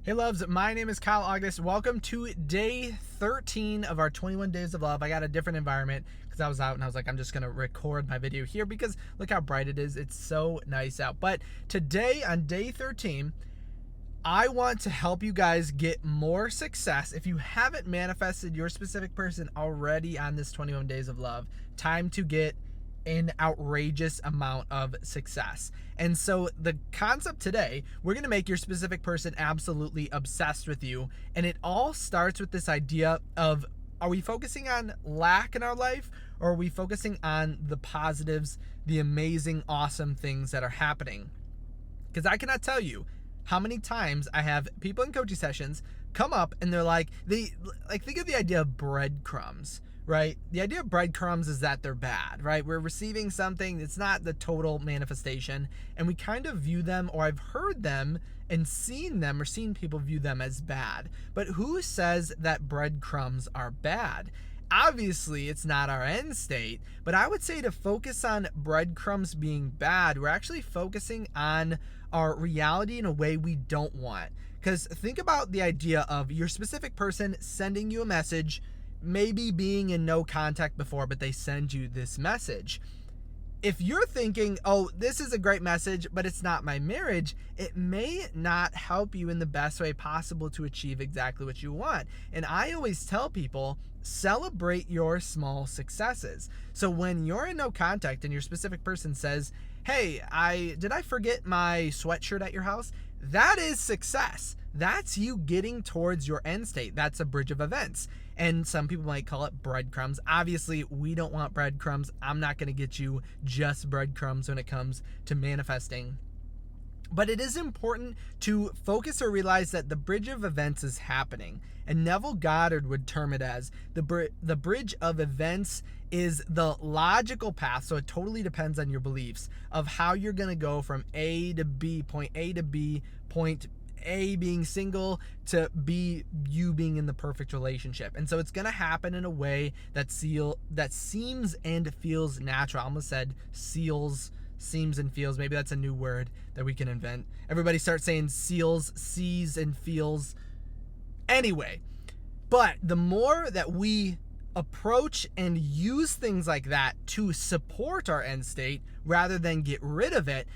Hey loves, my name is Kyle August. Welcome to day 13 of our 21 days of love. I got a different environment because I was out and I was like, I'm just going to record my video here because look how bright it is. It's so nice out. But today on day 13, I want to help you guys get more success. If you haven't manifested your specific person already on this 21 days of love, time to get an outrageous amount of success. And so the concept today, we're going to make your specific person absolutely obsessed with you. And it all starts with this idea of, are we focusing on lack in our life, or are we focusing on the positives, the amazing, awesome things that are happening? Because I cannot tell you how many times I have people in coaching sessions come up and they're like, think of the idea of breadcrumbs, right? The idea of breadcrumbs is that they're bad, right? We're receiving something, it's not the total manifestation, and we kind of view them, or I've heard them and seen them or seen people view them as bad. But who says that breadcrumbs are bad? Obviously, it's not our end state, but I would say to focus on breadcrumbs being bad, we're actually focusing on our reality in a way we don't want. Because think about the idea of your specific person sending you a message, maybe being in no contact before, but they send you this message. If you're thinking, oh, this is a great message, but it's not my marriage, it may not help you in the best way possible to achieve exactly what you want. And I always tell people, celebrate your small successes. So when you're in no contact and your specific person says, hey, did I forget my sweatshirt at your house? That is success. That's you getting towards your end state. That's a bridge of events. And some people might call it breadcrumbs. Obviously, we don't want breadcrumbs. I'm not going to get you just breadcrumbs when it comes to manifesting. But it is important to focus or realize that the bridge of events is happening. And Neville Goddard would term it as the bridge of events is the logical path. So it totally depends on your beliefs of how you're going to go from A to B, point A to B, point A being single to B, you being in the perfect relationship. And so it's going to happen in a way that seems and feels natural. I almost said seems and feels. Maybe that's a new word that we can invent. Everybody starts saying sees and feels. Anyway, but the more that we approach and use things like that to support our end state rather than get rid of it,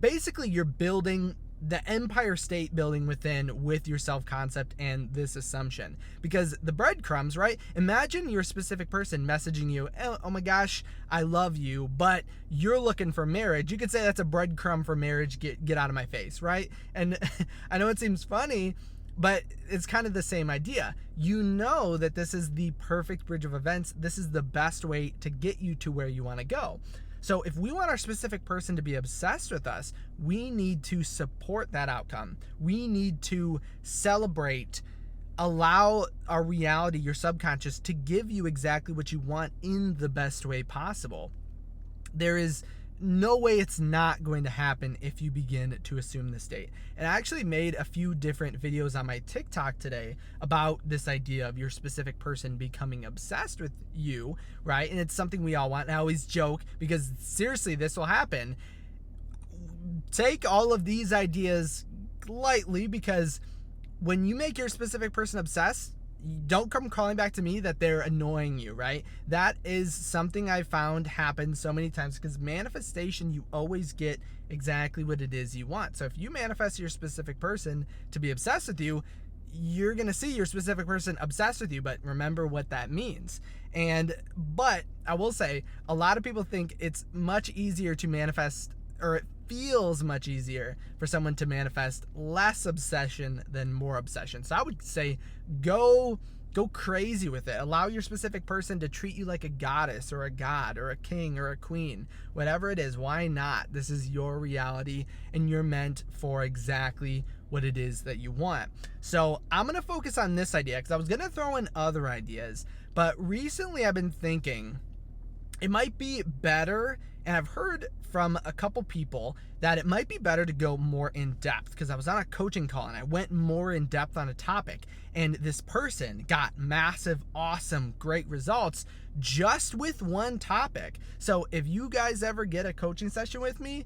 basically you're building the empire state building within with your self-concept and this assumption. Because the breadcrumbs, right? Imagine your specific person messaging you, oh my gosh, I love you, but you're looking for marriage. You could say that's a breadcrumb for marriage, get out of my face, right? And I know it seems funny, but it's kind of the same idea. You know that this is the perfect bridge of events. This is the best way to get you to where you want to go. So if we want our specific person to be obsessed with us, we need to support that outcome. We need to celebrate, allow our reality, your subconscious, to give you exactly what you want in the best way possible. There is no way it's not going to happen if you begin to assume this state. And I actually made a few different videos on my TikTok today about this idea of your specific person becoming obsessed with you, right? And it's something we all want. And I always joke because seriously, this will happen. Take all of these ideas lightly, because when you make your specific person obsessed, don't come calling back to me that they're annoying you, right? That is something I found happen so many times, because manifestation, you always get exactly what it is you want. So if you manifest your specific person to be obsessed with you, you're going to see your specific person obsessed with you, but remember what that means. But I will say, a lot of people think it's much easier to manifest, or it feels much easier for someone to manifest less obsession than more obsession. So I would say go crazy with it. Allow your specific person to treat you like a goddess or a god or a king or a queen, whatever it is. Why not? This is your reality and you're meant for exactly what it is that you want. So I'm going to focus on this idea because I was going to throw in other ideas, but recently I've been thinking it might be better, and I've heard from a couple people that it might be better to go more in depth, because I was on a coaching call and I went more in depth on a topic, and this person got massive, awesome, great results just with one topic. So if you guys ever get a coaching session with me,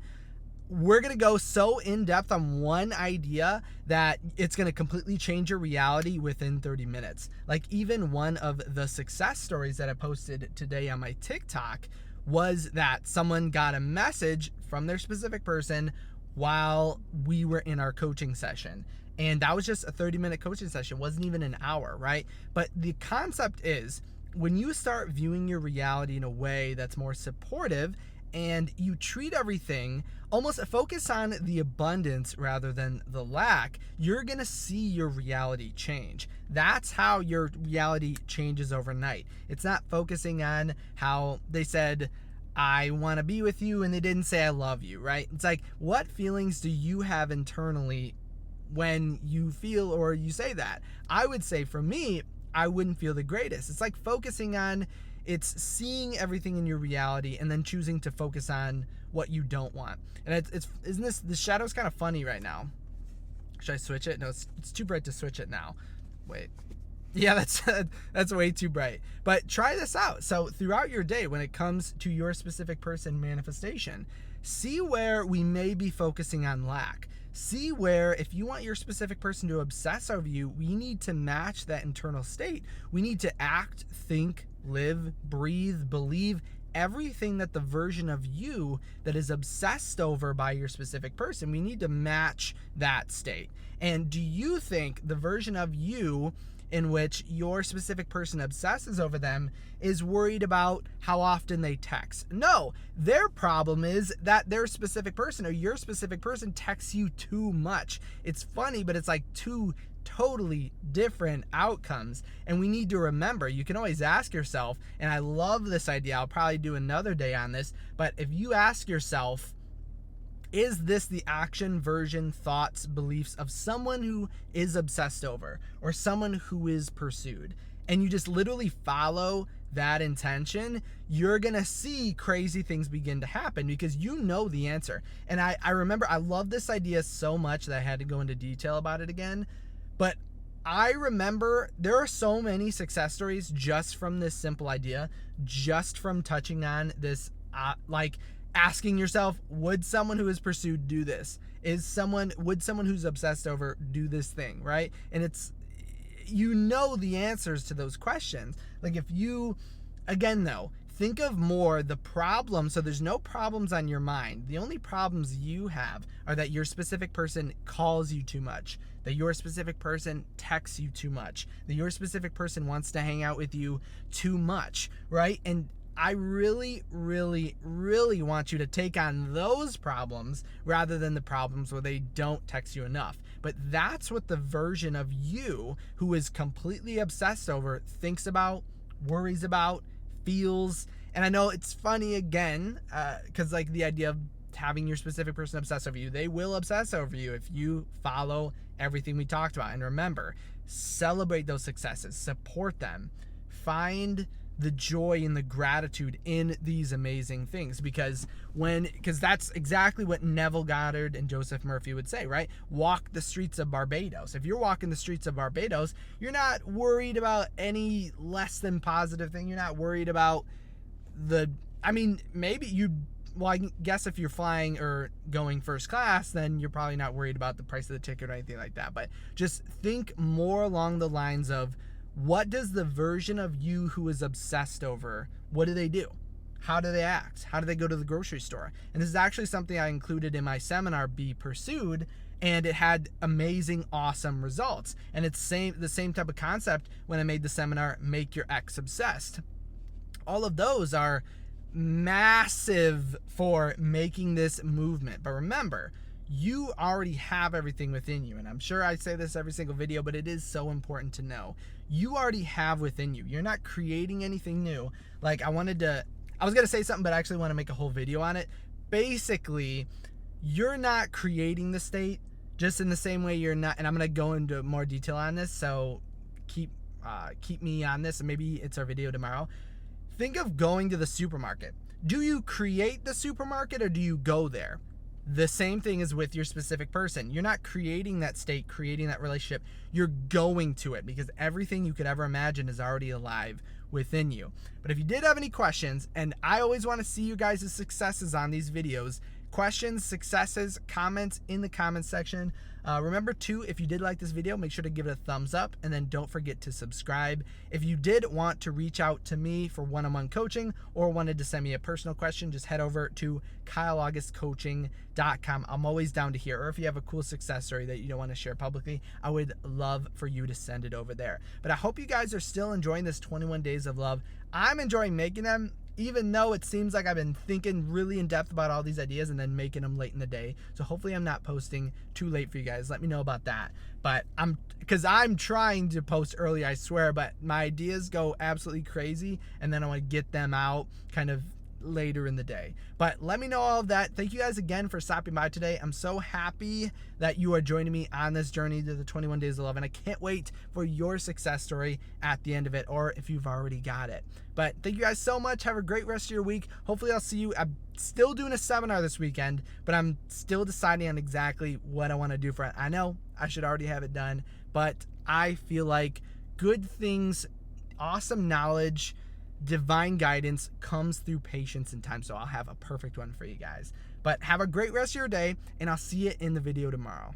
we're going to go so in depth on one idea that it's going to completely change your reality within 30 minutes. Like even one of the success stories that I posted today on my TikTok was that someone got a message from their specific person while we were in our coaching session. And that was just a 30-minute coaching session. It wasn't even an hour, right? But the concept is when you start viewing your reality in a way that's more supportive and you treat everything, almost focus on the abundance rather than the lack, you're going to see your reality change. That's how your reality changes overnight. It's not focusing on how they said, I want to be with you, and they didn't say I love you, right? It's like, what feelings do you have internally when you feel or you say that? I would say for me, I wouldn't feel the greatest. It's like focusing on, it's seeing everything in your reality and then choosing to focus on what you don't want. And isn't this, the shadow's kind of funny right now. Should I switch it? No, it's too bright to switch it now. Wait. Yeah, that's way too bright. But try this out. So throughout your day, when it comes to your specific person manifestation, see where we may be focusing on lack. See where if you want your specific person to obsess over you, we need to match that internal state. We need to act, think, live, breathe, believe everything that the version of you that is obsessed over by your specific person, we need to match that state. And do you think the version of you in which your specific person obsesses over them is worried about how often they text? No, their problem is that their specific person or your specific person texts you too much. It's funny, but it's like two totally different outcomes. And we need to remember, you can always ask yourself, and I love this idea, I'll probably do another day on this, but if you ask yourself, is this the action, version, thoughts, beliefs of someone who is obsessed over or someone who is pursued? And you just literally follow that intention, you're going to see crazy things begin to happen because you know the answer. And I remember, I love this idea so much that I had to go into detail about it again. But I remember there are so many success stories just from this simple idea, just from touching on this, like asking yourself, would someone who is pursued do this? Would someone who's obsessed over do this thing, right? And it's, you know the answers to those questions. Like if you, again though, think of more the problem. So there's no problems on your mind. The only problems you have are that your specific person calls you too much, that your specific person texts you too much, that your specific person wants to hang out with you too much, right? And I really, really, really want you to take on those problems rather than the problems where they don't text you enough. But that's what the version of you who is completely obsessed over thinks about, worries about, feels. And I know it's funny again, because like the idea of having your specific person obsess over you, they will obsess over you if you follow everything we talked about. And remember, celebrate those successes, support them, find the joy and the gratitude in these amazing things, because that's exactly what Neville Goddard and Joseph Murphy would say, right? Walk the streets of Barbados. If you're walking the streets of Barbados, you're not worried about any less than positive thing. You're not worried about I guess if you're flying or going first class, then you're probably not worried about the price of the ticket or anything like that. But just think more along the lines of, what does the version of you who is obsessed over, what do they do? How do they act? How do they go to the grocery store? And this is actually something I included in my seminar, Be Pursued, and it had amazing, awesome results. And it's the same type of concept when I made the seminar, Make Your Ex Obsessed. All of those are massive for making this movement. But remember, you already have everything within you. And I'm sure I say this every single video, but it is so important to know. You already have within you. You're not creating anything new. Like I was going to say something, but I actually want to make a whole video on it. Basically, you're not creating the state just in the same way you're not, and I'm going to go into more detail on this. So keep me on this, and maybe it's our video tomorrow. Think of going to the supermarket. Do you create the supermarket or do you go there? The same thing is with your specific person. You're not creating that state, creating that relationship. You're going to it because everything you could ever imagine is already alive within you. But if you did have any questions, and I always want to see you guys' successes on these videos, questions, successes, comments in the comments section. Remember too, if you did like this video, make sure to give it a thumbs up, and then don't forget to subscribe. If you did want to reach out to me for one-on-one coaching or wanted to send me a personal question, just head over to kyleaugustcoaching.com. I'm always down to hear. Or if you have a cool success story that you don't want to share publicly, I would love for you to send it over there. But I hope you guys are still enjoying this 21 Days of Love. I'm enjoying making them, even though it seems like I've been thinking really in depth about all these ideas and then making them late in the day. So hopefully I'm not posting too late for you guys. Let me know about that. But because I'm trying to post early, I swear, but my ideas go absolutely crazy, and then I want to get them out kind of later in the day. But let me know all of that. Thank you guys again for stopping by today. I'm so happy that you are joining me on this journey to the 21 Days of Love, and I can't wait for your success story at the end of it, or if you've already got it. But thank you guys so much. Have a great rest of your week. Hopefully I'll see you. I'm still doing a seminar this weekend, but I'm still deciding on exactly what I want to do for it. I know I should already have it done, but I feel like good things, awesome knowledge, divine guidance comes through patience and time. So I'll have a perfect one for you guys. But have a great rest of your day, and I'll see you in the video tomorrow.